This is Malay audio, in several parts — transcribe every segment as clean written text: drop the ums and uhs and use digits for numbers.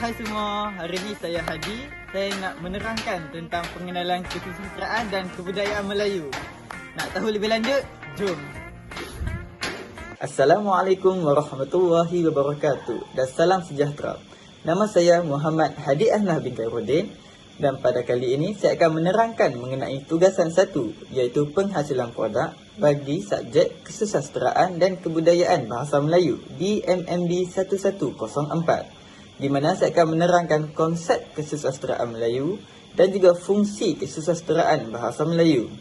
Hai semua, hari ini saya Hadi. Saya nak menerangkan tentang pengenalan kesusastraan dan kebudayaan Melayu. Nak tahu lebih lanjut? Jom. Assalamualaikum warahmatullahi wabarakatuh dan salam sejahtera. Nama saya Muhammad Hadi Ahnaf bin Khairuddin dan pada kali ini saya akan menerangkan mengenai tugasan 1 iaitu penghasilan produk bagi subjek kesusastraan dan kebudayaan bahasa Melayu di MMB 1104. Di mana saya akan menerangkan konsep kesusastraan Melayu dan juga fungsi kesusastraan bahasa Melayu.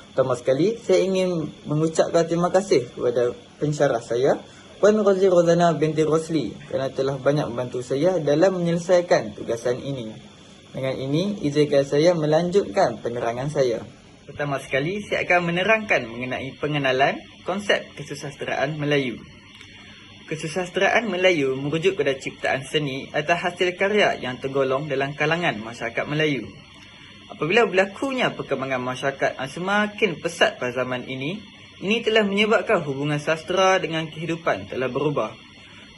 Pertama sekali, saya ingin mengucapkan terima kasih kepada pensyarah saya, Puan Rozi Rozana binti Rosli kerana telah banyak membantu saya dalam menyelesaikan tugasan ini. Dengan ini, izinkan saya melanjutkan penerangan saya. Pertama sekali, saya akan menerangkan mengenai pengenalan konsep kesusastraan Melayu. Kesusastraan Melayu merujuk pada ciptaan seni atau hasil karya yang tergolong dalam kalangan masyarakat Melayu. Apabila berlakunya perkembangan masyarakat yang semakin pesat pada zaman ini telah menyebabkan hubungan sastra dengan kehidupan telah berubah.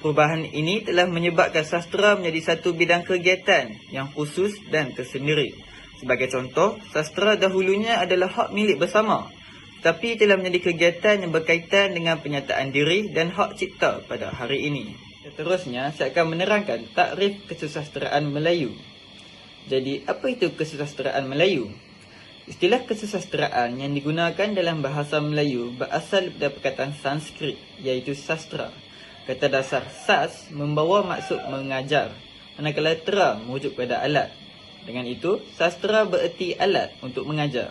Perubahan ini telah menyebabkan sastra menjadi satu bidang kegiatan yang khusus dan tersendiri. Sebagai contoh, sastra dahulunya adalah hak milik bersama, tapi telah menjadi kegiatan yang berkaitan dengan penyataan diri dan hak cipta pada hari ini. Seterusnya, saya akan menerangkan takrif kesusastraan Melayu. Jadi, apa itu kesusastraan Melayu? Istilah kesusastraan yang digunakan dalam bahasa Melayu berasal dari perkataan Sanskrit, iaitu sastra. Kata dasar sas membawa maksud mengajar, manakala tra merujuk pada alat. Dengan itu, sastra bererti alat untuk mengajar.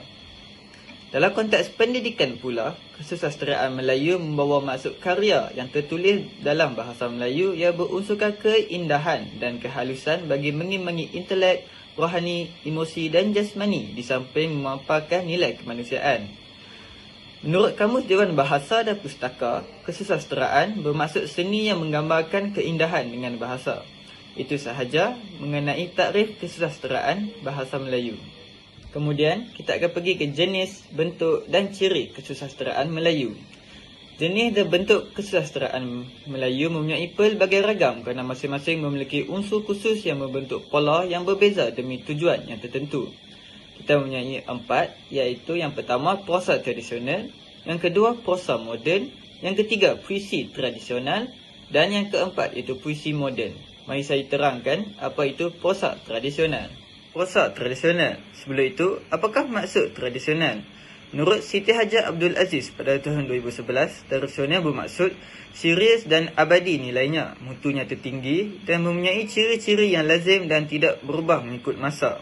Dalam konteks pendidikan pula, kesusastraan Melayu membawa maksud karya yang tertulis dalam bahasa Melayu yang berunsurkan keindahan dan kehalusan bagi mengimbangi intelek, rohani, emosi dan jasmani di samping memaparkan nilai kemanusiaan. Menurut Kamus Dewan Bahasa dan Pustaka, kesusastraan bermaksud seni yang menggambarkan keindahan dengan bahasa. Itu sahaja mengenai takrif kesusastraan bahasa Melayu. Kemudian, kita akan pergi ke jenis, bentuk dan ciri kesusastraan Melayu. Jenis dan bentuk kesusastraan Melayu mempunyai pelbagai ragam kerana masing-masing memiliki unsur khusus yang membentuk pola yang berbeza demi tujuan yang tertentu. Kita mempunyai 4, iaitu yang pertama prosa tradisional, yang kedua prosa moden, yang ketiga puisi tradisional dan yang keempat iaitu puisi moden. Mari saya terangkan apa itu prosa tradisional. Prosa tradisional. Sebelum itu, apakah maksud tradisional? Menurut Siti Hajar Abdul Aziz pada tahun 2011, tradisional bermaksud serius dan abadi nilainya, mutunya tertinggi dan mempunyai ciri-ciri yang lazim dan tidak berubah mengikut masa.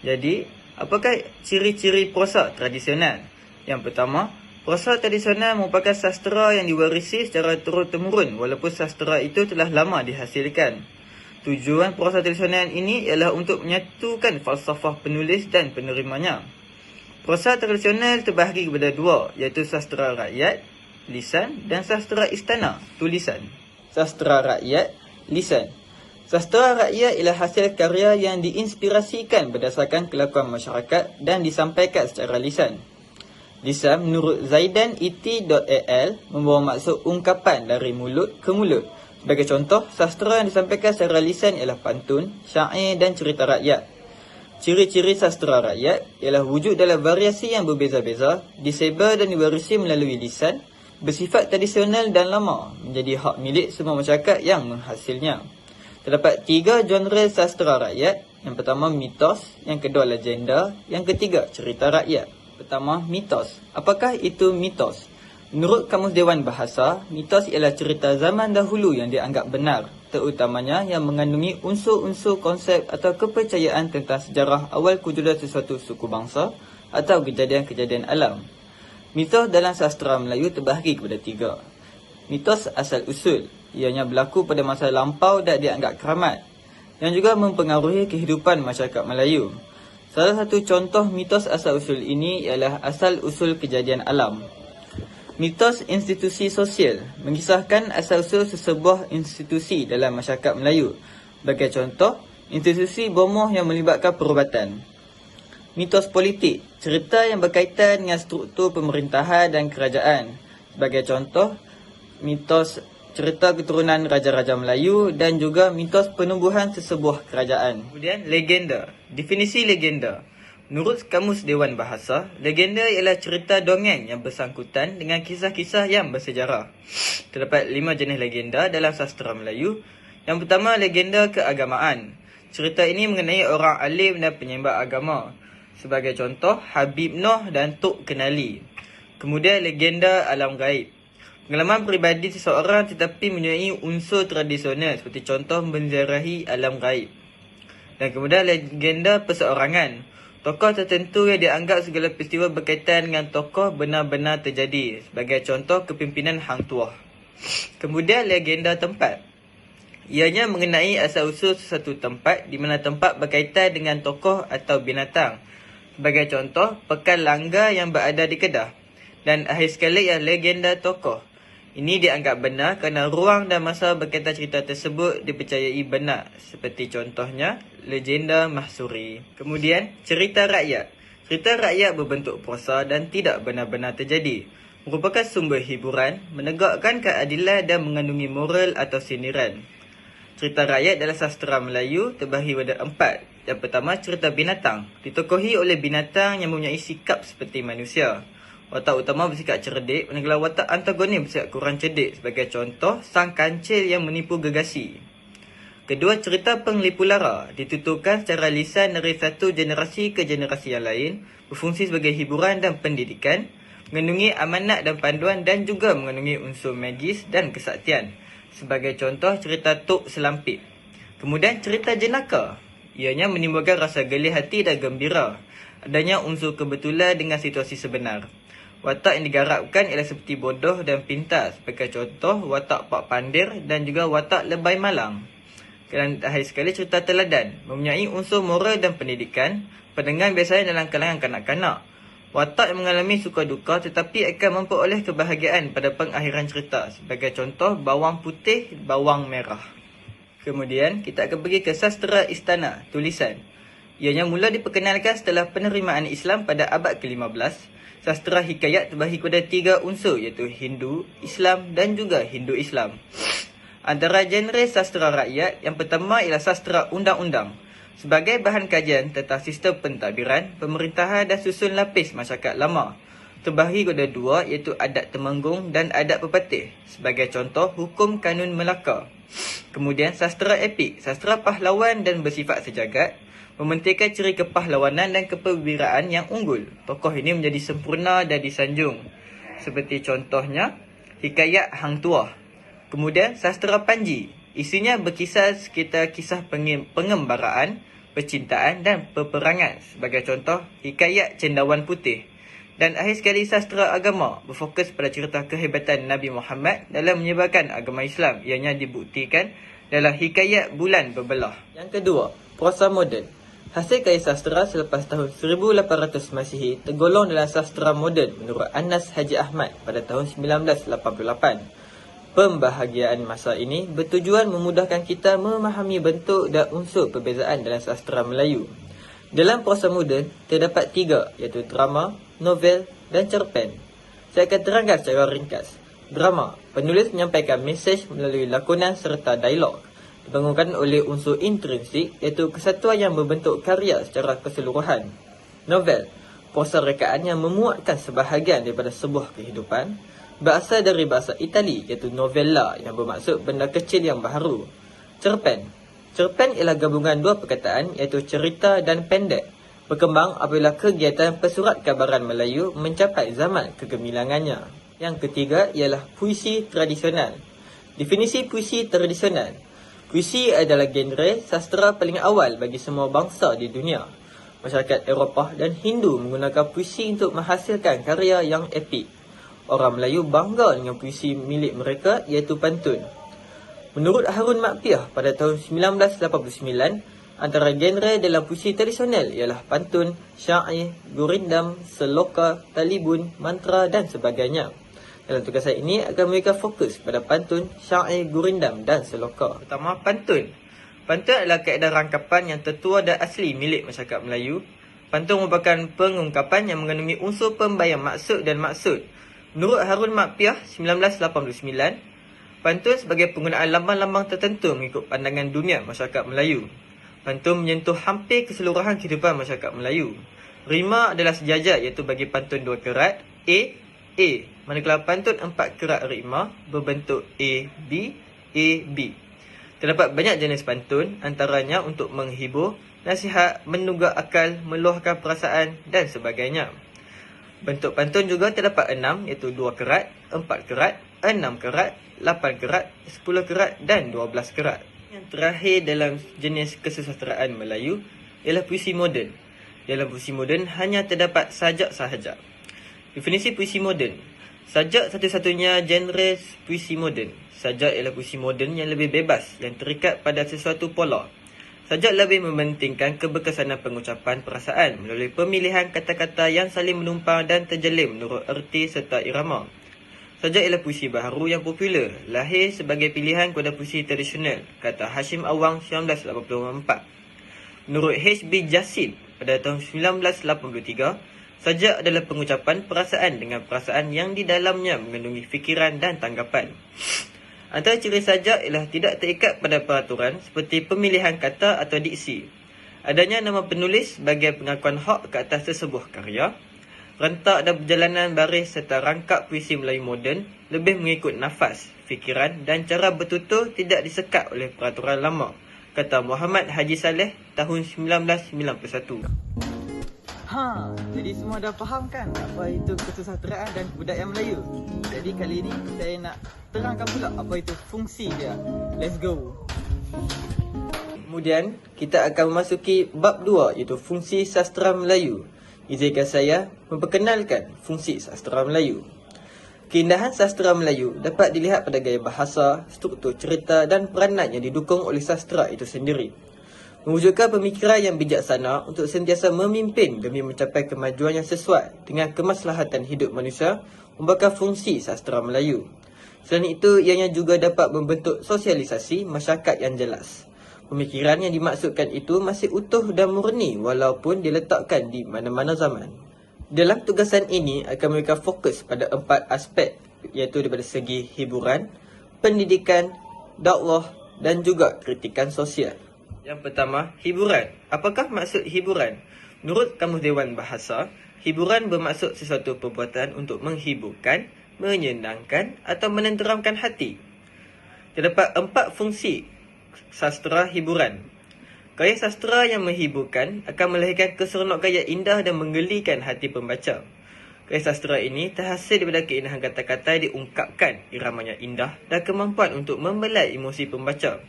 Jadi, apakah ciri-ciri prosa tradisional? Yang pertama, prosa tradisional merupakan sastra yang diwarisi secara turun-temurun walaupun sastra itu telah lama dihasilkan. Tujuan prosa tradisional ini ialah untuk menyatukan falsafah penulis dan penerimanya. Prosa tradisional terbahagi kepada 2, iaitu sastra rakyat, lisan dan sastra istana, tulisan. Sastra rakyat, lisan. Sastra rakyat ialah hasil karya yang diinspirasikan berdasarkan kelakuan masyarakat dan disampaikan secara lisan. Lisan menurut Zaidan iti.al membawa maksud ungkapan dari mulut ke mulut. Sebagai contoh, sastra yang disampaikan secara lisan ialah pantun, syair dan cerita rakyat. Ciri-ciri sastra rakyat ialah wujud dalam variasi yang berbeza-beza, disebar dan diwarisi melalui lisan, bersifat tradisional dan lama, menjadi hak milik semua masyarakat yang menghasilnya. Terdapat 3 genre sastra rakyat. Yang pertama mitos, yang kedua legenda, yang ketiga cerita rakyat. Pertama, mitos. Apakah itu mitos? Menurut Kamus Dewan Bahasa, mitos ialah cerita zaman dahulu yang dianggap benar, terutamanya yang mengandungi unsur-unsur konsep atau kepercayaan tentang sejarah awal kewujudan sesuatu suku bangsa atau kejadian-kejadian alam. Mitos dalam sastra Melayu terbahagi kepada 3. Mitos asal-usul, ianya berlaku pada masa lampau dan dianggap keramat, yang juga mempengaruhi kehidupan masyarakat Melayu. Salah satu contoh mitos asal-usul ini ialah asal-usul kejadian alam. Mitos institusi sosial mengisahkan asal-usul sesebuah institusi dalam masyarakat Melayu. Sebagai contoh, institusi bomoh yang melibatkan perubatan. Mitos politik, cerita yang berkaitan dengan struktur pemerintahan dan kerajaan. Sebagai contoh, mitos cerita keturunan Raja-Raja Melayu dan juga mitos penubuhan sesebuah kerajaan. Kemudian, legenda. Definisi legenda. Menurut Kamus Dewan Bahasa, legenda ialah cerita dongeng yang bersangkutan dengan kisah-kisah yang bersejarah. Terdapat 5 jenis legenda dalam sastera Melayu. Yang pertama, legenda keagamaan. Cerita ini mengenai orang alim dan penyembah agama. Sebagai contoh, Habib Noh dan Tok Kenali. Kemudian, legenda alam gaib. Pengalaman peribadi seseorang tetapi mempunyai unsur tradisional seperti contoh menziarahi alam gaib. Dan kemudian, legenda perseorangan. Tokoh tertentu yang dianggap segala peristiwa berkaitan dengan tokoh benar-benar terjadi. Sebagai contoh, kepimpinan Hang Tuah. Kemudian, legenda tempat. Ianya mengenai asal-usul sesuatu tempat di mana tempat berkaitan dengan tokoh atau binatang. Sebagai contoh, Pekan Langgar yang berada di Kedah. Dan akhir sekali ialah legenda tokoh. Ini dianggap benar kerana ruang dan masa berkaitan cerita tersebut dipercayai benar. Seperti contohnya, legenda Mahsuri. Kemudian, cerita rakyat. Cerita rakyat berbentuk prosa dan tidak benar-benar terjadi. Merupakan sumber hiburan, menegakkan keadilan dan mengandungi moral atau sindiran. Cerita rakyat dalam sastera Melayu terbahagi pada 4. Yang pertama, cerita binatang. Ditokohi oleh binatang yang mempunyai sikap seperti manusia. Watak utama bersikap cerdik, manakala watak antagonis bersikap kurang cerdik. Sebagai contoh, sang kancil yang menipu gegasi. Kedua, cerita penglipu lara. Dituturkan secara lisan dari satu generasi ke generasi yang lain, berfungsi sebagai hiburan dan pendidikan, mengandungi amanat dan panduan dan juga mengandungi unsur magis dan kesaktian. Sebagai contoh, cerita Tok Selampit. Kemudian, cerita jenaka. Ianya menimbulkan rasa gelih hati dan gembira. Adanya unsur kebetulan dengan situasi sebenar. Watak yang digarapkan ialah seperti bodoh dan pintar. Sebagai contoh, watak Pak Pandir dan juga watak Lebay Malang. Dan akhir sekali, cerita teladan. Mempunyai unsur moral dan pendidikan. Pendengar biasanya dalam kalangan kanak-kanak. Watak yang mengalami suka duka tetapi akan memperoleh kebahagiaan pada pengakhiran cerita. Sebagai contoh, bawang putih, bawang merah. Kemudian, kita akan pergi ke sastera istana, tulisan. Ianya mula diperkenalkan setelah penerimaan Islam pada abad ke-15. Sastera hikayat terbahagi kepada 3 unsur iaitu Hindu, Islam dan juga Hindu-Islam. Antara genre sastera rakyat, yang pertama ialah sastera undang-undang. Sebagai bahan kajian tentang sistem pentadbiran, pemerintahan dan susun lapis masyarakat lama. Terbahagi kepada 2 iaitu adat Temenggung dan adat Pepatih. Sebagai contoh, hukum kanun Melaka. Kemudian sastera epik, sastera pahlawan dan bersifat sejagat. Mementingkan ciri kepahlawanan dan kepewiraan yang unggul. Tokoh ini menjadi sempurna dan disanjung. Seperti contohnya, hikayat Hang Tuah. Kemudian, sastera Panji. Isinya berkisar sekitar kisah pengembaraan, percintaan dan peperangan. Sebagai contoh, hikayat Cendawan Putih. Dan akhir sekali, sastera agama. Berfokus pada cerita kehebatan Nabi Muhammad dalam menyebarkan agama Islam. Ianya dibuktikan dalam hikayat Bulan Berbelah. Yang kedua, prosa moden. Hasil karya sastera selepas tahun 1800 Masihi tergolong dalam sastera moden menurut Anas Haji Ahmad pada tahun 1988. Pembahagian masa ini bertujuan memudahkan kita memahami bentuk dan unsur perbezaan dalam sastera Melayu. Dalam prosa moden terdapat 3 iaitu drama, novel dan cerpen. Saya akan terangkan secara ringkas. Drama, penulis menyampaikan mesej melalui lakonan serta dialog. Dibangunkan oleh unsur intrinsik iaitu kesatuan yang membentuk karya secara keseluruhan. Novel, prosa rekaan yang memuatkan sebahagian daripada sebuah kehidupan. Berasal dari bahasa Itali iaitu novella yang bermaksud benda kecil yang baharu. Cerpen, cerpen ialah gabungan 2 perkataan iaitu cerita dan pendek. Berkembang apabila kegiatan pesurat kabaran Melayu mencapai zaman kegemilangannya. Yang ketiga ialah puisi tradisional. Definisi puisi tradisional. Puisi adalah genre sastera paling awal bagi semua bangsa di dunia. Masyarakat Eropah dan Hindu menggunakan puisi untuk menghasilkan karya yang epik. Orang Melayu bangga dengan puisi milik mereka iaitu pantun. Menurut Harun Makpiah pada tahun 1989, antara genre dalam puisi tradisional ialah pantun, syair, gurindam, seloka, talibun, mantra dan sebagainya. Dalam tugasan ini akan memberikan fokus pada pantun, syair, gurindam dan seloka. Pertama, pantun. Pantun adalah kaedah rangkapan yang tertua dan asli milik masyarakat Melayu. Pantun merupakan pengungkapan yang mengandungi unsur pembayang maksud dan maksud. Menurut Harun Makpiah 1989, Pantun sebagai penggunaan lambang-lambang tertentu mengikut pandangan dunia masyarakat Melayu. Pantun menyentuh hampir keseluruhan kehidupan masyarakat Melayu. Rima adalah sejajar iaitu bagi pantun 2 kerat A. Manakala pantun 4 kerat rima berbentuk A, B. Terdapat banyak jenis pantun, antaranya untuk menghibur, nasihat, menunggak akal, meluahkan perasaan dan sebagainya. Bentuk pantun juga terdapat 6 iaitu 2 kerat, 4 kerat, 6 kerat, 8 kerat, 10 kerat dan 12 kerat. Yang terakhir dalam jenis kesusasteraan Melayu ialah puisi moden. Dalam puisi moden hanya terdapat sajak sahaja. Definisi puisi moden. Sajak satu-satunya genre puisi moden. Sajak ialah puisi moden yang lebih bebas, yang terikat pada sesuatu pola. Sajak lebih mementingkan keberkesanan pengucapan perasaan melalui pemilihan kata-kata yang saling menumpang dan terjalin menurut erti serta irama. Sajak ialah puisi baharu yang popular, lahir sebagai pilihan kepada puisi tradisional, kata Hashim Awang 1984. Menurut H.B. Jassid pada tahun 1983, sajak adalah pengucapan perasaan dengan perasaan yang di dalamnya mengandungi fikiran dan tanggapan. Antara ciri sajak ialah tidak terikat pada peraturan seperti pemilihan kata atau diksi. Adanya nama penulis sebagai pengakuan hak ke atas sesebuah karya. Rentak dan perjalanan baris serta rangkap puisi Melayu moden lebih mengikut nafas, fikiran dan cara bertutur tidak disekat oleh peraturan lama, kata Muhammad Haji Saleh tahun 1991. Jadi semua dah faham kan apa itu kesusasteraan dan kebudayaan Melayu? Jadi kali ini saya nak terangkan pula apa itu fungsi dia. Let's go. Kemudian kita akan memasuki bab 2 iaitu fungsi sastera Melayu. Izinkan saya memperkenalkan fungsi sastera Melayu. Keindahan sastera Melayu dapat dilihat pada gaya bahasa, struktur cerita dan peranan yang didukung oleh sastera itu sendiri. Mewujudkan pemikiran yang bijaksana untuk sentiasa memimpin demi mencapai kemajuan yang sesuai dengan kemaslahatan hidup manusia merupakan fungsi sastera Melayu. Selain itu, ianya juga dapat membentuk sosialisasi masyarakat yang jelas. Pemikiran yang dimaksudkan itu masih utuh dan murni walaupun diletakkan di mana-mana zaman. Dalam tugasan ini akan mereka fokus pada 4 aspek iaitu daripada segi hiburan, pendidikan, dakwah dan juga kritikan sosial. Yang pertama, hiburan. Apakah maksud hiburan? Menurut Kamus Dewan Bahasa, hiburan bermaksud sesuatu perbuatan untuk menghiburkan, menyenangkan atau menenteramkan hati. Terdapat 4 fungsi sastera hiburan. Gaya sastera yang menghiburkan akan melahirkan keseronok gaya indah dan menggelikan hati pembaca. Gaya sastera ini terhasil daripada keindahan kata-kata yang diungkapkan, iramanya indah dan kemampuan untuk membelai emosi pembaca.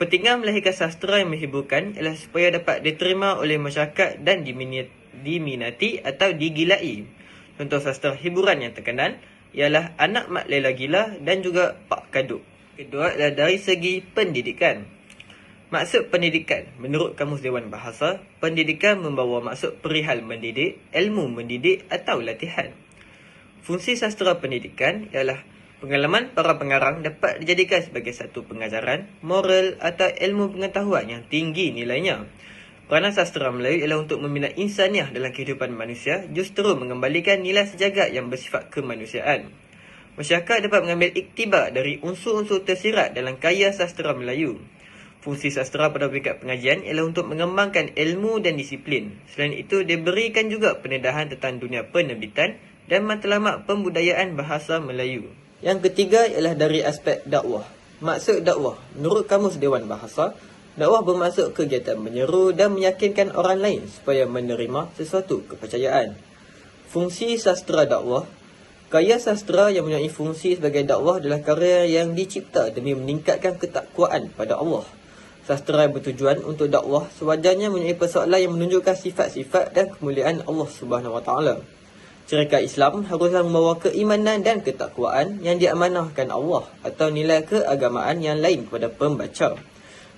Pentingan melahirkan sastera yang menghiburkan ialah supaya dapat diterima oleh masyarakat dan diminati atau digilai. Contoh sastera hiburan yang terkenal ialah Anak Mak Lela Gila dan juga Pak Kaduk. Kedua adalah dari segi pendidikan. Maksud pendidikan, menurut Kamus Dewan Bahasa, pendidikan membawa maksud perihal mendidik, ilmu mendidik atau latihan. Fungsi sastera pendidikan ialah pengalaman para pengarang dapat dijadikan sebagai satu pengajaran, moral atau ilmu pengetahuan yang tinggi nilainya. Peranan sastera Melayu ialah untuk membina insaniah dalam kehidupan manusia, justru mengembalikan nilai sejagat yang bersifat kemanusiaan. Masyarakat dapat mengambil iktibar dari unsur-unsur tersirat dalam karya sastera Melayu. Fungsi sastera pada peringkat pengajian ialah untuk mengembangkan ilmu dan disiplin. Selain itu, diberikan juga pendedahan tentang dunia penerbitan dan matlamat pembudayaan bahasa Melayu. Yang ketiga ialah dari aspek dakwah. Maksud dakwah, menurut Kamus Dewan Bahasa, dakwah bermaksud kegiatan menyeru dan meyakinkan orang lain supaya menerima sesuatu kepercayaan. Fungsi sastera dakwah. Karya sastera yang mempunyai fungsi sebagai dakwah adalah karya yang dicipta demi meningkatkan ketakwaan pada Allah. Sastera yang bertujuan untuk dakwah sewajarnya mempunyai persoalan yang menunjukkan sifat-sifat dan kemuliaan Allah Subhanahu Wa Taala. Syarikat Islam haruslah membawa keimanan dan ketakwaan yang diamanahkan Allah atau nilai keagamaan yang lain kepada pembaca.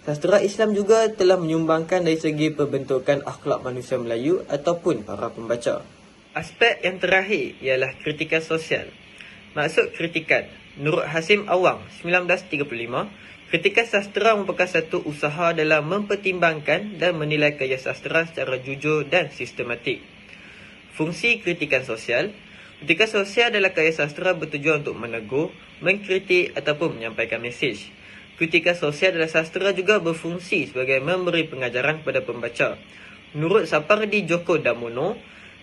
Sastera Islam juga telah menyumbangkan dari segi pembentukan akhlak manusia Melayu ataupun para pembaca. Aspek yang terakhir ialah kritikan sosial. Maksud kritikan, menurut Hashim Awang 1935, kritikan sastera merupakan satu usaha dalam mempertimbangkan dan menilai karya sastera secara jujur dan sistematik. Fungsi kritikan sosial, Kritika sosial adalah karya sastra bertujuan untuk menegur, mengkritik ataupun menyampaikan mesej. Kritika sosial adalah sastra juga berfungsi sebagai memberi pengajaran kepada pembaca. Menurut Sapardi Djoko Damono,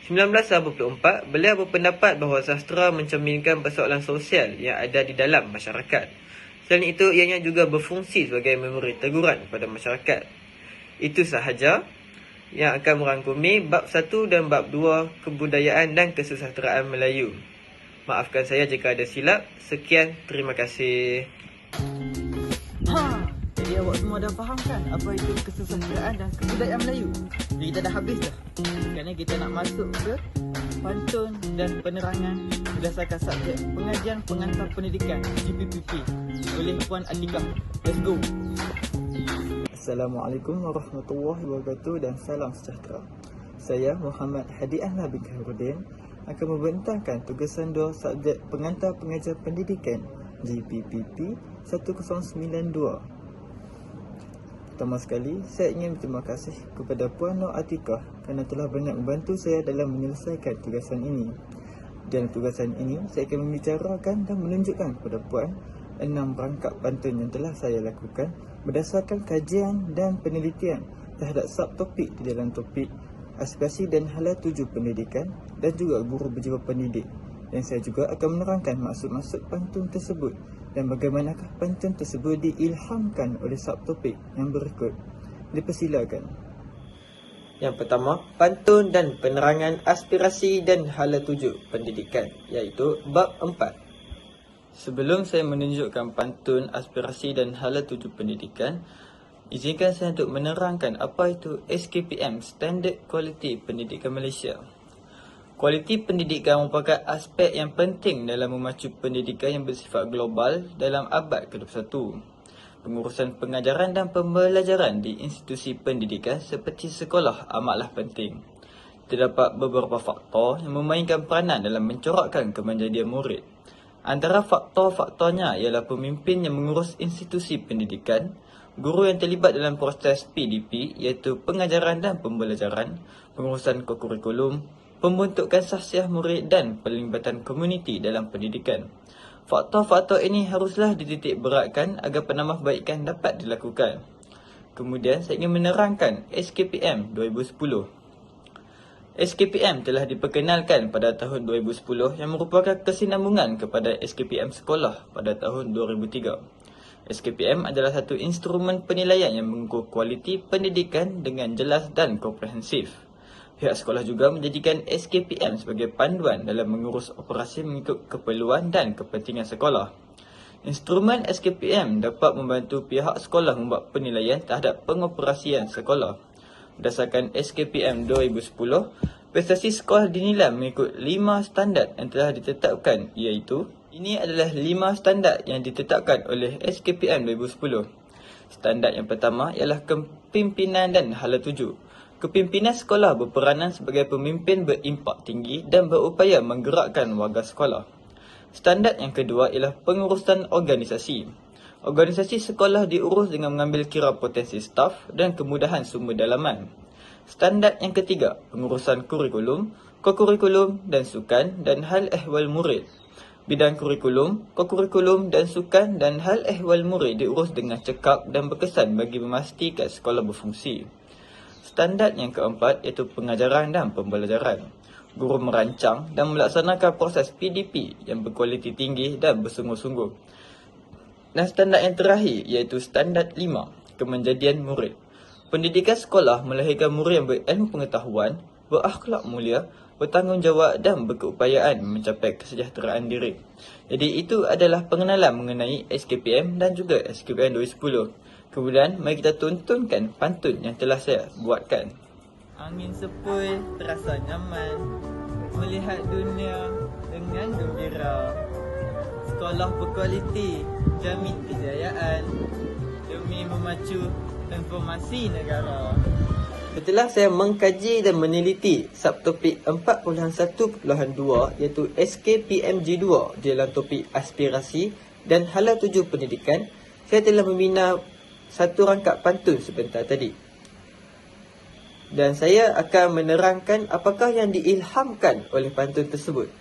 1984, beliau berpendapat bahawa sastra mencerminkan persoalan sosial yang ada di dalam masyarakat. Selain itu, ianya juga berfungsi sebagai memberi teguran kepada masyarakat. Itu sahaja yang akan merangkumi bab 1 dan bab 2 Kebudayaan dan Kesusasteraan Melayu. Maafkan saya jika ada silap. Sekian, terima kasih. Jadi awak semua dah faham kan apa itu kesusasteraan dan kebudayaan Melayu? Jadi kita dah habis dah. Sekarang kita nak masuk ke pantun dan penerangan berdasarkan subjek pengajian pengantar pendidikan GPPP oleh Puan Atikah. Let's go. Assalamualaikum warahmatullahi wabarakatuh dan salam sejahtera. Saya Muhammad Hadiah bin Khairuddin akan membentangkan tugasan 2 subjek pengantar pengajian pendidikan GPPP 1092. Pertama sekali, saya ingin berterima kasih kepada Puan Nur Atikah kerana telah banyak membantu saya dalam menyelesaikan tugasan ini. Dalam tugasan ini, saya akan membicarakan dan menunjukkan kepada Puan 6 rangkap pantun yang telah saya lakukan berdasarkan kajian dan penelitian terhadap subtopik di dalam topik aspirasi dan hala tuju pendidikan dan juga guru berjiwa pendidik. Dan saya juga akan menerangkan maksud-maksud pantun tersebut dan bagaimanakah pantun tersebut diilhamkan oleh subtopik yang berikut. Dipersilakan. Yang pertama, pantun dan penerangan aspirasi dan hala tuju pendidikan, iaitu bab 4. Sebelum saya menunjukkan pantun, aspirasi dan hala tuju pendidikan, izinkan saya untuk menerangkan apa itu SKPM, Standard Quality Pendidikan Malaysia. Kualiti pendidikan merupakan aspek yang penting dalam memacu pendidikan yang bersifat global dalam abad ke-21. Pengurusan pengajaran dan pembelajaran di institusi pendidikan seperti sekolah amatlah penting. Terdapat beberapa faktor yang memainkan peranan dalam mencorakkan kemanjadian murid. Antara faktor-faktornya ialah pemimpin yang mengurus institusi pendidikan, guru yang terlibat dalam proses PDP iaitu pengajaran dan pembelajaran, pengurusan kurikulum, pembentukan sahsiah murid dan pelibatan komuniti dalam pendidikan. Faktor-faktor ini haruslah dititik beratkan agar penambahbaikan dapat dilakukan. Kemudian saya ingin menerangkan SKPM 2010. SKPM telah diperkenalkan pada tahun 2010 yang merupakan kesinambungan kepada SKPM sekolah pada tahun 2003. SKPM adalah satu instrumen penilaian yang mengukur kualiti pendidikan dengan jelas dan komprehensif. Pihak sekolah juga menjadikan SKPM sebagai panduan dalam mengurus operasi mengikut keperluan dan kepentingan sekolah. Instrumen SKPM dapat membantu pihak sekolah membuat penilaian terhadap pengoperasian sekolah. Berdasarkan SKPM 2010, prestasi sekolah dinilai mengikut 5 standard yang telah ditetapkan, iaitu ini adalah 5 standard yang ditetapkan oleh SKPM 2010. Standard yang pertama ialah kepimpinan dan hala tuju. Kepimpinan sekolah berperanan sebagai pemimpin berimpak tinggi dan berupaya menggerakkan warga sekolah. Standard yang kedua ialah pengurusan organisasi. Organisasi sekolah diurus dengan mengambil kira potensi staf dan kemudahan sumber dalaman. Standard yang ketiga, pengurusan kurikulum, kokurikulum dan sukan dan hal ehwal murid. Bidang kurikulum, kokurikulum dan sukan dan hal ehwal murid diurus dengan cekap dan berkesan bagi memastikan sekolah berfungsi. Standard yang keempat iaitu pengajaran dan pembelajaran. Guru merancang dan melaksanakan proses PDP yang berkualiti tinggi dan bersungguh-sungguh. Dan standard yang terakhir iaitu standard 5, kemanjadian murid. Pendidikan sekolah melahirkan murid yang berilmu pengetahuan, berakhlak mulia, bertanggungjawab dan berkeupayaan mencapai kesejahteraan diri. Jadi itu adalah pengenalan mengenai SKPM dan juga SKPM 2010. Kemudian mari kita tuntunkan pantun yang telah saya buatkan. Angin sepoi terasa nyaman, melihat dunia dengan gembira. Sekolah berkualiti, jamin kejayaan demi memacu informasi negara. Setelah saya mengkaji dan meneliti subtopik 4.1.2 iaitu SKPMG2 dalam topik aspirasi dan hala tuju pendidikan, saya telah membina satu rangkap pantun sebentar tadi. Dan saya akan menerangkan apakah yang diilhamkan oleh pantun tersebut.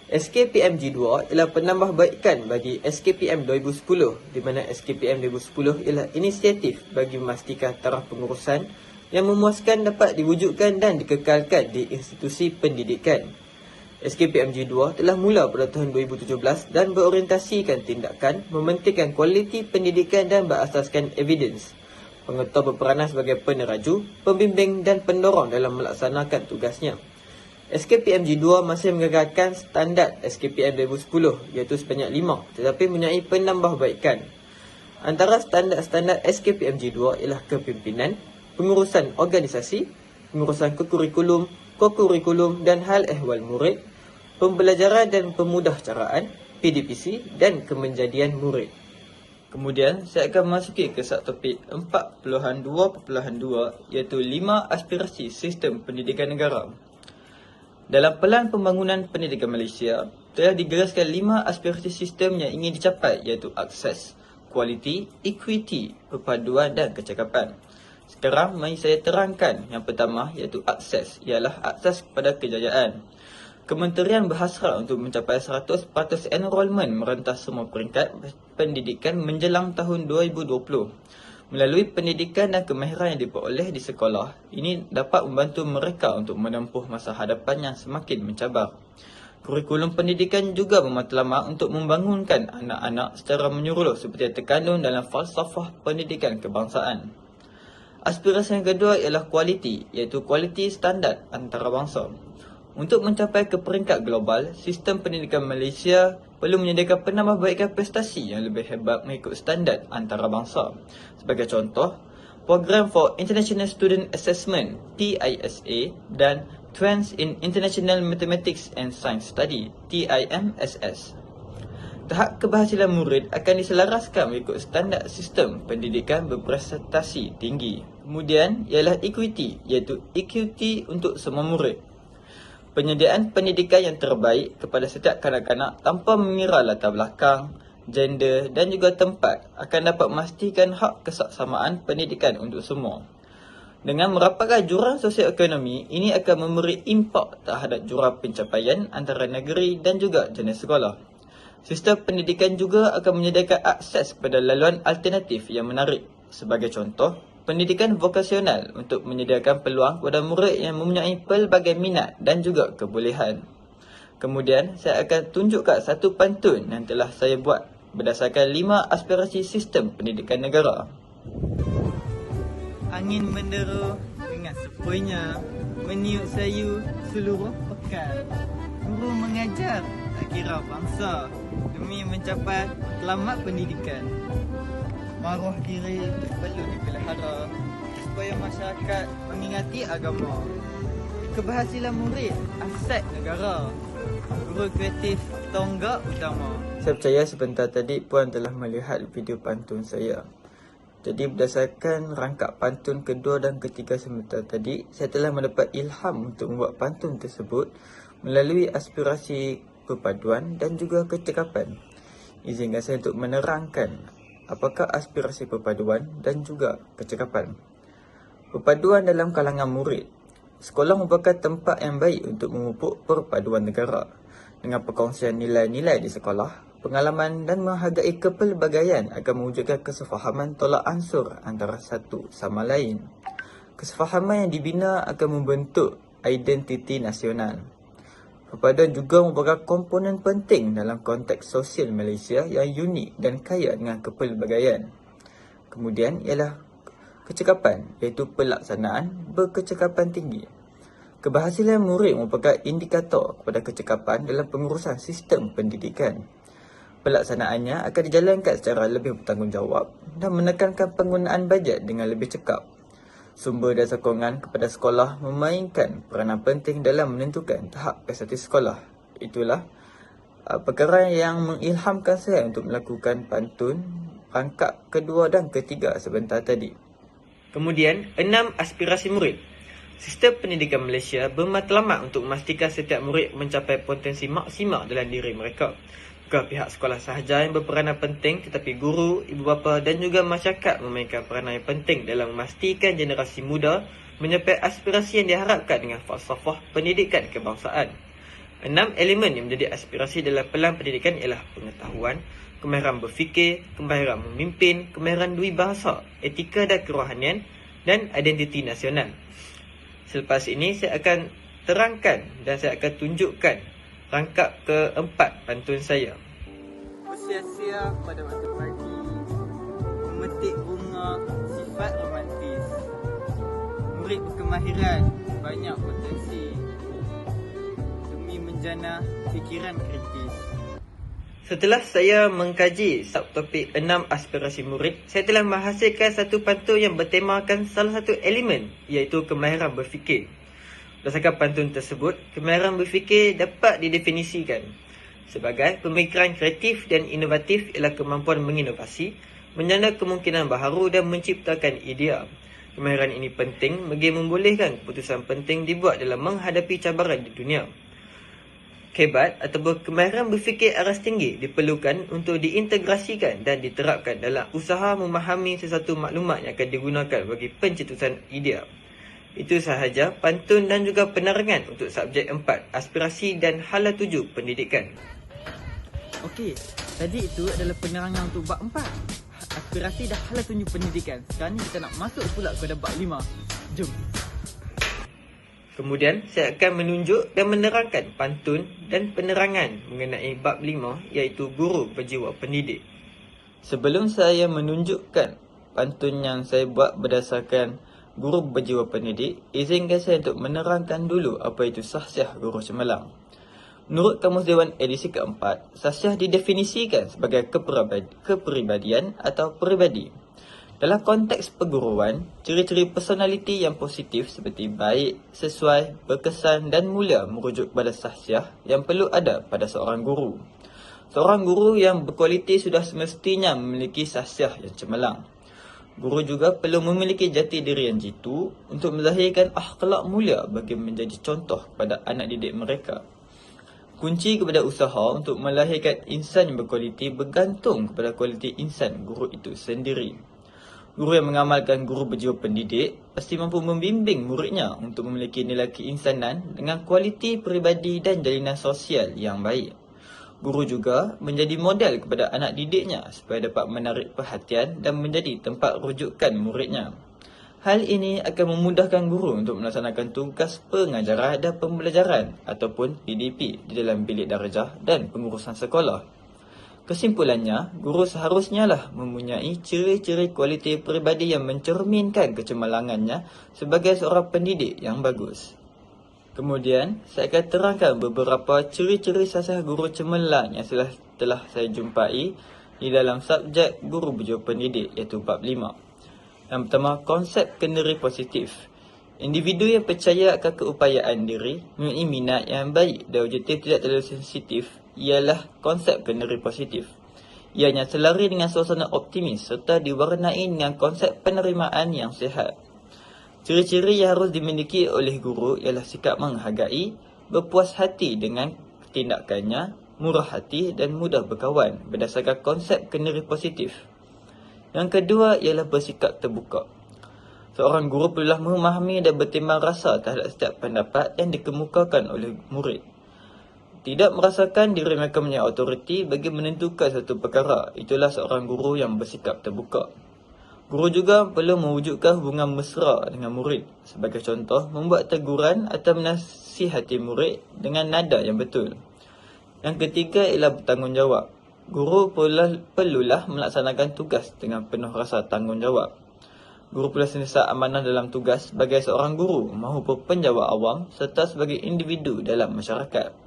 SKPMG2 ialah penambahbaikan bagi SKPM 2010, di mana SKPM 2010 ialah inisiatif bagi memastikan taraf pengurusan yang memuaskan dapat diwujudkan dan dikekalkan di institusi pendidikan. SKPMG2 telah mula pada tahun 2017 dan berorientasikan tindakan mementingkan kualiti pendidikan dan berasaskan evidence. Pengetua berperanan sebagai peneraju, pembimbing dan pendorong dalam melaksanakan tugasnya. SKPMG2 masih mengekalkan standard SKPM 2010 iaitu sebanyak 5, tetapi mempunyai penambahbaikan. Antara standard-standard SKPMG2 ialah kepimpinan, pengurusan organisasi, pengurusan kokurikulum dan hal ehwal murid, pembelajaran dan pemudahcaraan, PDPC dan kemenjadian murid. Kemudian, saya akan memasuki ke subtopik 4.2.2 iaitu 5 aspirasi sistem pendidikan negara. Dalam Pelan Pembangunan Pendidikan Malaysia, telah digariskan 5 aspirasi sistem yang ingin dicapai iaitu akses, kualiti, equity, perpaduan dan kecakapan. Sekarang, mari saya terangkan yang pertama iaitu akses, ialah akses kepada kejayaan. Kementerian berhasrat untuk mencapai 100% enrolment merentas semua peringkat pendidikan menjelang tahun 2020. Melalui pendidikan dan kemahiran yang diperoleh di sekolah, ini dapat membantu mereka untuk menempuh masa hadapan yang semakin mencabar. Kurikulum pendidikan juga bermatlamat untuk membangunkan anak-anak secara menyeluruh seperti yang terkandung dalam falsafah pendidikan kebangsaan. Aspirasi yang kedua ialah kualiti, iaitu kualiti standard antarabangsa. Untuk mencapai ke peringkat global, sistem pendidikan Malaysia perlu menyediakan penambahbaikan prestasi yang lebih hebat mengikut standard antarabangsa. Sebagai contoh, Program for International Student Assessment (TISA) dan Trends in International Mathematics and Science Study (TIMSS). Tahap keberhasilan murid akan diselaraskan mengikut standard sistem pendidikan berprestasi tinggi. Kemudian ialah equity, iaitu equity untuk semua murid. Penyediaan pendidikan yang terbaik kepada setiap kanak-kanak tanpa mengira latar belakang, gender dan juga tempat akan dapat memastikan hak kesaksamaan pendidikan untuk semua. Dengan merapatkan jurang sosioekonomi, ini akan memberi impak terhadap jurang pencapaian antara negeri dan juga jenis sekolah. Sistem pendidikan juga akan menyediakan akses kepada laluan alternatif yang menarik. Sebagai contoh, pendidikan vokasional untuk menyediakan peluang kepada murid yang mempunyai pelbagai minat dan juga kebolehan. Kemudian, saya akan tunjukkan satu pantun yang telah saya buat berdasarkan 5 aspirasi sistem pendidikan negara. Angin menderu dengan sepuinya, meniup sayu seluruh pekan. Guru mengajar tak kira bangsa demi mencapai selamat pendidikan. Maruah diri perlu dipelihara supaya masyarakat mengingati agama. Keberhasilan murid aset negara. Guru kreatif tonggak utama. Saya percaya sebentar tadi puan telah melihat video pantun saya. Jadi berdasarkan rangkap pantun kedua dan ketiga sebentar tadi, saya telah mendapat ilham untuk membuat pantun tersebut melalui aspirasi perpaduan dan juga kecekapan. Izinkan saya untuk menerangkan apakah aspirasi perpaduan dan juga kecekapan. Perpaduan dalam kalangan murid. Sekolah merupakan tempat yang baik untuk memupuk perpaduan negara. Dengan perkongsian nilai-nilai di sekolah, pengalaman dan menghargai kepelbagaian akan mewujudkan kesefahaman tolak ansur antara satu sama lain. Kesefahaman yang dibina akan membentuk identiti nasional. Perpaduan juga merupakan komponen penting dalam konteks sosial Malaysia yang unik dan kaya dengan kepelbagaian. Kemudian ialah kecekapan, iaitu pelaksanaan berkecekapan tinggi. Keberhasilan murid merupakan indikator kepada kecekapan dalam pengurusan sistem pendidikan. Pelaksanaannya akan dijalankan secara lebih bertanggungjawab dan menekankan penggunaan bajet dengan lebih cekap. Sumber dan sokongan kepada sekolah memainkan peranan penting dalam menentukan tahap prestasi sekolah. Itulah perkara yang mengilhamkan saya untuk melakukan pantun rangkap kedua dan ketiga sebentar tadi. Kemudian, 6 aspirasi murid. Sistem pendidikan Malaysia bermatlamat untuk memastikan setiap murid mencapai potensi maksimal dalam diri mereka. Bukan pihak sekolah sahaja yang berperanan penting, tetapi guru, ibu bapa dan juga masyarakat memainkan peranan yang penting dalam memastikan generasi muda mencapai aspirasi yang diharapkan dengan falsafah pendidikan kebangsaan. 6 elemen yang menjadi aspirasi dalam pelan pendidikan ialah pengetahuan, kemahiran berfikir, kemahiran memimpin, kemahiran dui bahasa, etika dan kerohanian, dan identiti nasional. Selepas ini saya akan terangkan dan saya akan tunjukkan rangkap keempat pantun saya. Bersia-sia pada waktu pagi, memetik bunga sifat romantis. Murid berkemahiran, banyak potensi demi menjana fikiran kritis. Setelah saya mengkaji subtopik 6 aspirasi murid, saya telah menghasilkan satu pantun yang bertemakan salah satu elemen, iaitu kemahiran berfikir. Berdasarkan pantun tersebut, kemahiran berfikir dapat didefinisikan sebagai pemikiran kreatif dan inovatif ialah kemampuan menginovasi, menjana kemungkinan baharu dan menciptakan idea. Kemahiran ini penting bagi membolehkan keputusan penting dibuat dalam menghadapi cabaran di dunia. Hebat ataupun kemahiran berfikir aras tinggi diperlukan untuk diintegrasikan dan diterapkan dalam usaha memahami sesuatu maklumat yang akan digunakan bagi pencetusan idea. Itu sahaja pantun dan juga penerangan untuk subjek 4, aspirasi dan hala 7 pendidikan. Okey, tadi itu adalah penerangan untuk bab 4, aspirasi dan hala 7 pendidikan. Sekarang ni kita nak masuk pula kepada bab 5. Jom. Kemudian saya akan menunjuk dan menerangkan pantun dan penerangan mengenai bab 5, iaitu guru berjiwa pendidik. Sebelum saya menunjukkan pantun yang saya buat berdasarkan guru berjiwa pendidik, izinkan saya untuk menerangkan dulu apa itu sahsiah guru cemerlang. Menurut Kamus Dewan edisi keempat, sahsiah didefinisikan sebagai kepribadian atau peribadi. Dalam konteks perguruan, ciri-ciri personaliti yang positif seperti baik, sesuai, berkesan dan mulia merujuk pada sahsiah yang perlu ada pada seorang guru. Seorang guru yang berkualiti sudah semestinya memiliki sahsiah yang cemerlang. Guru juga perlu memiliki jati diri yang jitu untuk melahirkan akhlak mulia bagi menjadi contoh kepada anak didik mereka. Kunci kepada usaha untuk melahirkan insan yang berkualiti bergantung kepada kualiti insan guru itu sendiri. Guru yang mengamalkan guru berjiwa pendidik pasti mampu membimbing muridnya untuk memiliki nilai keinsanan dengan kualiti peribadi dan jalinan sosial yang baik. Guru juga menjadi model kepada anak didiknya supaya dapat menarik perhatian dan menjadi tempat rujukan muridnya. Hal ini akan memudahkan guru untuk melaksanakan tugas pengajaran dan pembelajaran ataupun PDP di dalam bilik darjah dan pengurusan sekolah. Kesimpulannya, guru seharusnya lah mempunyai ciri-ciri kualiti peribadi yang mencerminkan kecemerlangannya sebagai seorang pendidik yang bagus. Kemudian, saya akan terangkan beberapa ciri-ciri sahsiah guru cemerlang yang telah saya jumpai di dalam subjek guru berjiwa pendidik, iaitu bab 5. Yang pertama, konsep kenderi positif. Individu yang percaya akan keupayaan diri, mempunyai minat yang baik dan objektif tidak terlalu sensitif, ialah konsep kenderi positif. Ianya selari dengan suasana optimis serta diwarnai dengan konsep penerimaan yang sihat. Ciri-ciri yang harus dimiliki oleh guru ialah sikap menghargai, berpuas hati dengan tindakannya, murah hati dan mudah berkawan berdasarkan konsep kenderi positif. Yang kedua ialah bersikap terbuka. Seorang guru perlulah memahami dan bertimbang rasa terhadap setiap pendapat yang dikemukakan oleh murid. Tidak merasakan diri mereka punya autoriti bagi menentukan satu perkara. Itulah seorang guru yang bersikap terbuka. Guru juga perlu mewujudkan hubungan mesra dengan murid. Sebagai contoh, membuat teguran atau menasihati murid dengan nada yang betul. Yang ketiga ialah bertanggungjawab. Guru perlulah melaksanakan tugas dengan penuh rasa tanggungjawab. Guru perlu sentiasa amanah dalam tugas sebagai seorang guru maupun penjawat awam serta sebagai individu dalam masyarakat.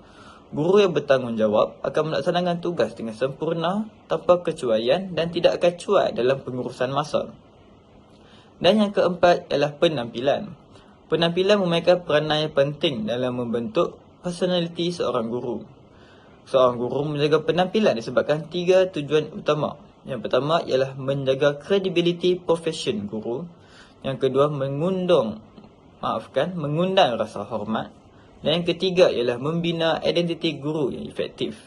Guru yang bertanggungjawab akan melaksanakan tugas dengan sempurna, tanpa kecuaian dan tidak akan cuai dalam pengurusan masa. Dan yang keempat ialah penampilan. Penampilan memainkan peranan yang penting dalam membentuk personaliti seorang guru. Seorang guru menjaga penampilan disebabkan 3 tujuan utama. Yang pertama ialah menjaga kredibiliti profesion guru. Yang kedua mengundang rasa hormat. Dan yang ketiga ialah membina identiti guru yang efektif.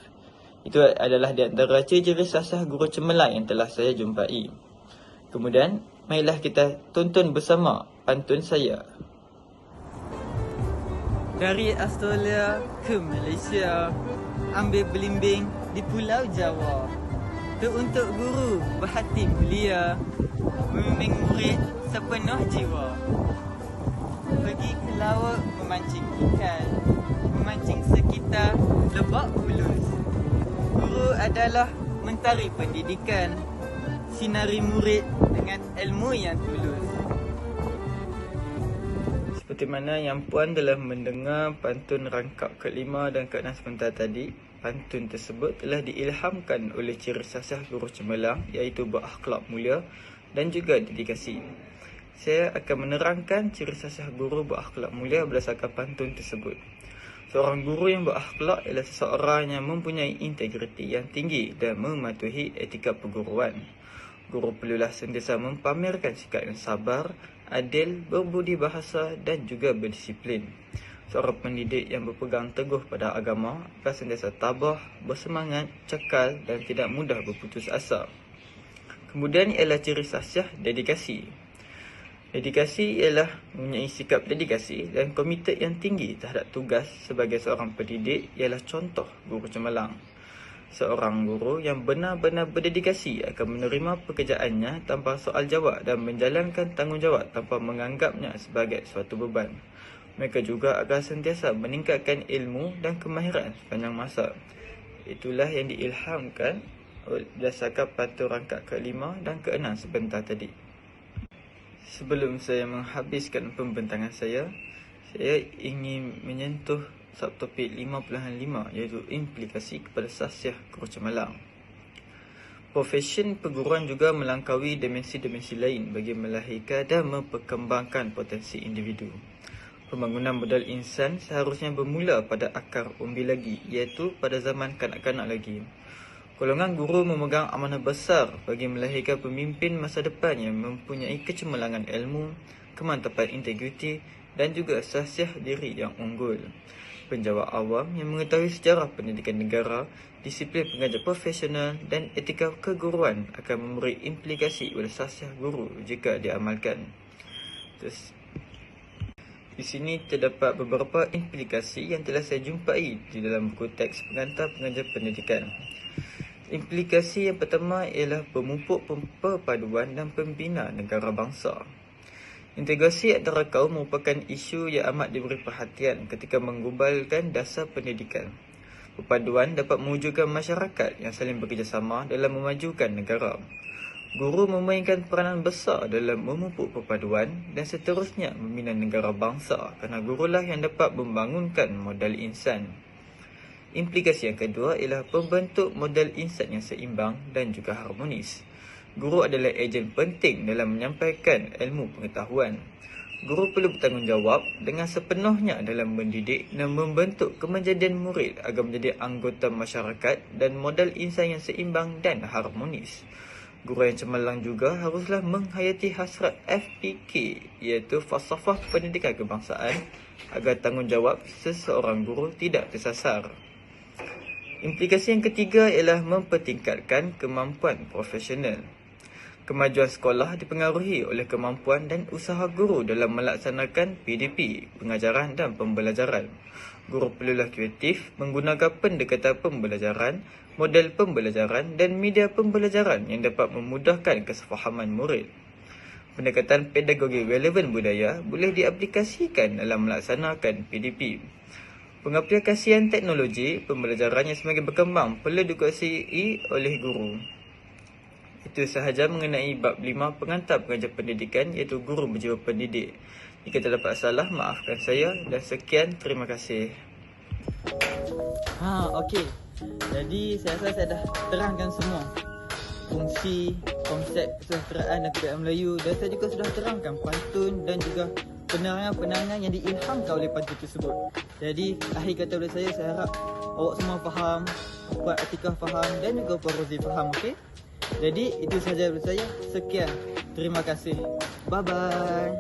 Itu adalah di antara ciri-ciri sahsiah guru cemerlang yang telah saya jumpai. Kemudian, marilah kita tonton bersama pantun saya. Dari Australia ke Malaysia, ambil belimbing di Pulau Jawa. Untuk guru berhati mulia, membimbing murid sepenuh jiwa. Pergi ke laut memancing ikan, memancing sekitar Lebak Bulus. Guru adalah mentari pendidikan, sinari murid dengan ilmu yang tulus. Seperti mana yang puan telah mendengar pantun rangkap ke-5 dan ke-6 sebentar tadi, pantun tersebut telah diilhamkan oleh ciri khas guru cemerlang, iaitu berakhlak mulia dan juga dedikasi. Saya akan menerangkan ciri khas guru berakhlak mulia berdasarkan pantun tersebut. Seorang guru yang berakhlak ialah seseorang yang mempunyai integriti yang tinggi dan mematuhi etika perguruan. Guru perlulah sentiasa mempamerkan sikap yang sabar, adil, berbudi bahasa dan juga berdisiplin. Seorang pendidik yang berpegang teguh pada agama akan sentiasa tabah, bersemangat, cekal dan tidak mudah berputus asa. Kemudian ialah ciri khasiah dedikasi. Dedikasi ialah mempunyai sikap dedikasi dan komited yang tinggi terhadap tugas sebagai seorang pendidik ialah contoh guru cemerlang. Seorang guru yang benar-benar berdedikasi akan menerima pekerjaannya tanpa soal jawab dan menjalankan tanggungjawab tanpa menganggapnya sebagai suatu beban. Mereka juga akan sentiasa meningkatkan ilmu dan kemahiran sepanjang masa. Itulah yang diilhamkan berdasarkan pantun rangkap ke-5 dan ke-6 sebentar tadi. Sebelum saya menghabiskan pembentangan saya ingin menyentuh subtopik 5.5 iaitu implikasi kepada khasiah guru cemerlang. Profesion perguruan juga melangkaui dimensi-dimensi lain bagi melahirkan dan memperkembangkan potensi individu. Pembangunan modal insan seharusnya bermula pada akar umbi lagi, iaitu pada zaman kanak-kanak lagi. Golongan guru memegang amanah besar bagi melahirkan pemimpin masa depan yang mempunyai kecemerlangan ilmu, kemantapan integriti dan juga khasiah diri yang unggul. Penjawat awam yang mengetahui sejarah pendidikan negara, disiplin pengajar profesional dan etika keguruan akan memberi implikasi pada khasiah guru jika diamalkan. Di sini terdapat beberapa implikasi yang telah saya jumpai di dalam buku teks pengantar pengajar pendidikan. Implikasi yang pertama ialah memupuk perpaduan dan pembina negara bangsa. Integrasi antara kaum merupakan isu yang amat diberi perhatian ketika menggubalkan dasar pendidikan. Perpaduan dapat mewujudkan masyarakat yang saling bekerjasama dalam memajukan negara. Guru memainkan peranan besar dalam memupuk perpaduan dan seterusnya membina negara bangsa kerana gurulah yang dapat membangunkan modal insan. Implikasi yang kedua ialah pembentuk modal insan yang seimbang dan juga harmonis. Guru adalah ejen penting dalam menyampaikan ilmu pengetahuan. Guru perlu bertanggungjawab dengan sepenuhnya dalam mendidik dan membentuk kemenjadian murid agar menjadi anggota masyarakat dan modal insan yang seimbang dan harmonis. Guru yang cemerlang juga haruslah menghayati hasrat FPK, iaitu falsafah pendidikan kebangsaan, agar tanggungjawab seseorang guru tidak tersasar. Implikasi yang ketiga ialah mempertingkatkan kemampuan profesional. Kemajuan sekolah dipengaruhi oleh kemampuan dan usaha guru dalam melaksanakan PDP, pengajaran dan pembelajaran. Guru perlulah kreatif menggunakan pendekatan pembelajaran, model pembelajaran dan media pembelajaran yang dapat memudahkan kesefahaman murid. Pendekatan pedagogi relevan budaya boleh diaplikasikan dalam melaksanakan PDP. Pengaplikasian teknologi pembelajaran yang semakin berkembang perlu dikuasai oleh guru. Itu sahaja mengenai bab 5 pengantar pengajar pendidikan, iaitu guru berjiwa pendidik. Jika terdapat salah, maafkan saya dan sekian, terima kasih. Okey. Jadi saya rasa saya dah terangkan semua fungsi, konsep kesejahteraan dan kebudayaan Melayu, dan saya juga sudah terangkan pantun dan juga penerangan-penerangan yang diilhamkan oleh pantun tersebut. Jadi akhir kata dari saya harap awak semua faham, Puan Atikah faham dan juga Puan Rozi faham. Okey. Jadi itu sahaja dari saya. Sekian. Terima kasih. Bye bye.